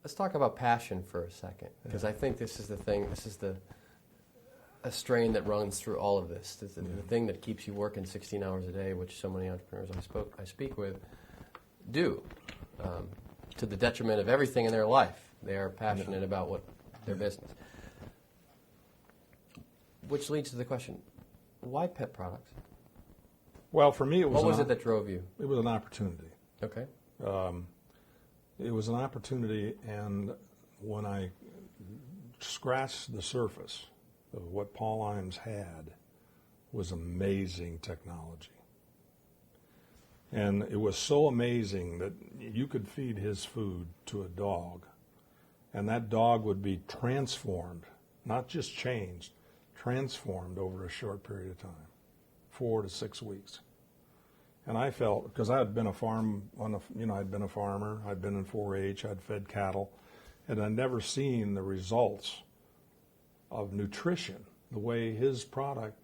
Let's talk about passion for a second, because I think this is the thing. This is a strain that runs through all of this. The thing that keeps you working 16 hours a day, which so many entrepreneurs I speak with do, to the detriment of everything in their life. They are passionate about what their business. Which leads to the question: why pet products? Well, for me, what was it that drove you? It was an opportunity. Okay. It was an opportunity, and when I scratched the surface of what Paul Imes had, was amazing technology. And it was so amazing that you could feed his food to a dog, and that dog would be transformed, not just changed, transformed over a short period of time, 4 to 6 weeks. And I felt, because I had been I'd been a farmer, I'd been in 4-H, I'd fed cattle, and I'd never seen the results of nutrition, the way his product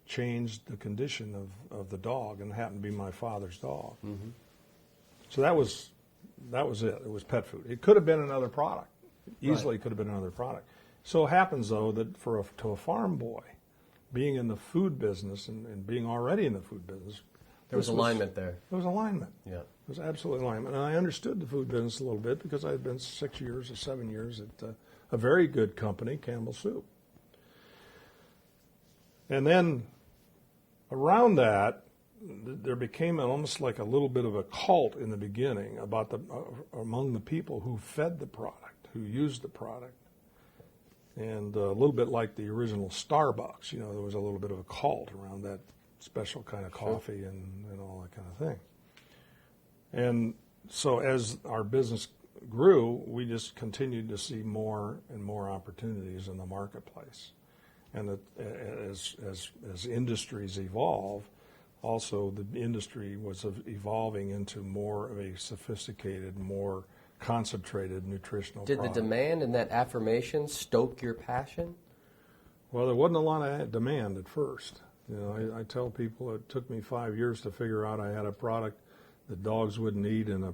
changed the condition of the dog, and it happened to be my father's dog. Mm-hmm. So that was it. It was pet food. It could have been another product. Easily could have been another product. So it happens, though, that to a farm boy, being in the food business and being already in the food business, there was alignment there. There was alignment. Yeah. There was absolute alignment. And I understood the food business a little bit because I had been 6 years or 7 years at a very good company, Campbell Soup. And then around that, there became almost like a little bit of a cult in the beginning about among the people who fed the product, who used the product. And a little bit like the original Starbucks, there was a little bit of a cult around that special kind of coffee and all that kind of thing. And so as our business grew, we just continued to see more and more opportunities in the marketplace. And as industries evolve, also the industry was evolving into more of a sophisticated, more concentrated nutritional product. Did the demand and that affirmation stoke your passion? Well, there wasn't a lot of demand at first. I tell people it took me 5 years to figure out I had a product that dogs wouldn't eat and a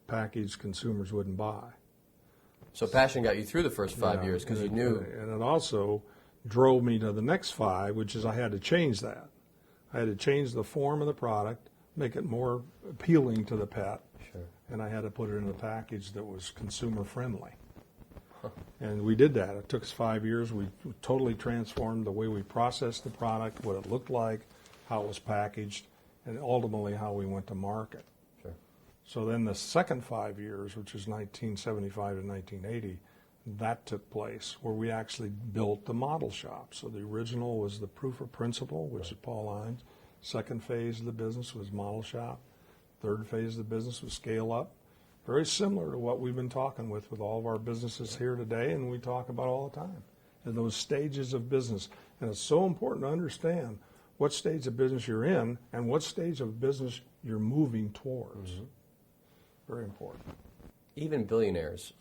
package consumers wouldn't buy. So passion got you through the first 5 years because you knew. And it also drove me to the next 5, which is I had to change that. I had to change the form of the product, make it more appealing to the pet, and I had to put it in a package that was consumer friendly. And we did that. It took us 5 years. We totally transformed the way we processed the product, what it looked like, how it was packaged, and ultimately how we went to market. Sure. So then the second 5 years, which is 1975 to 1980, that took place where we actually built the model shop. So the original was the proof of principle, which is Paul Imes. Second phase of the business was model shop. Third phase of the business was scale up. Very similar to what we've been talking with all of our businesses here today, and we talk about all the time, and those stages of business. And it's so important to understand what stage of business you're in and what stage of business you're moving towards. Mm-hmm. Very important. Even billionaires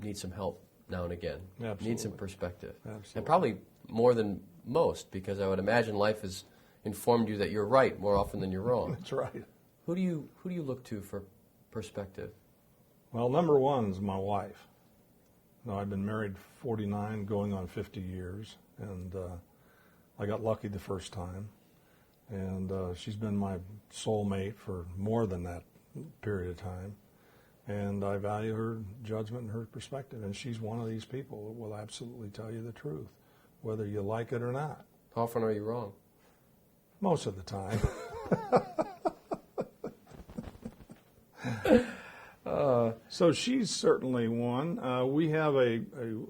need some help now and again. Absolutely. Need some perspective. Absolutely. And probably more than most, because I would imagine life has informed you that you're right more often than you're wrong. That's right. Who do you look to for perspective? Well, number one is my wife. I've been married 49, going on 50 years, and I got lucky the first time. And she's been my soulmate for more than that period of time. And I value her judgment and her perspective. And she's one of these people that will absolutely tell you the truth, whether you like it or not. How often are you wrong? Most of the time. So she's certainly one. We have a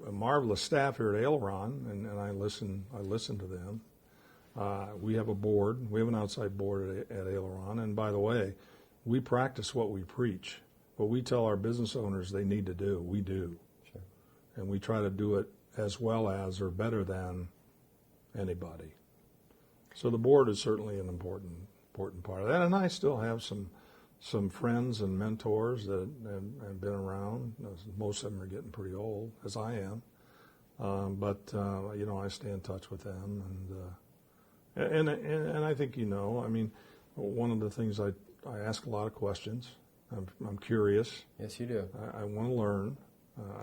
marvelous staff here at Aileron, and I listen to them. We have a board. We have an outside board at Aileron. And by the way, we practice what we preach. What we tell our business owners they need to do, we do. Sure. And we try to do it as well as or better than anybody. So the board is certainly an important part of that. And I still have some friends and mentors that have been around. Most of them are getting pretty old, as I am. But I stay in touch with them. And I think, one of the things I ask a lot of questions. I'm curious. Yes, you do. I want to learn.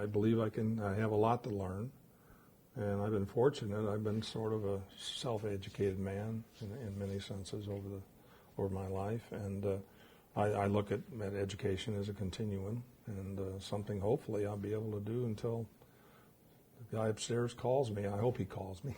I believe I have a lot to learn, and I've been fortunate. I've been sort of a self-educated man in many senses over my life, and I look at education as a continuum, and something hopefully I'll be able to do until the guy upstairs calls me. I hope he calls me.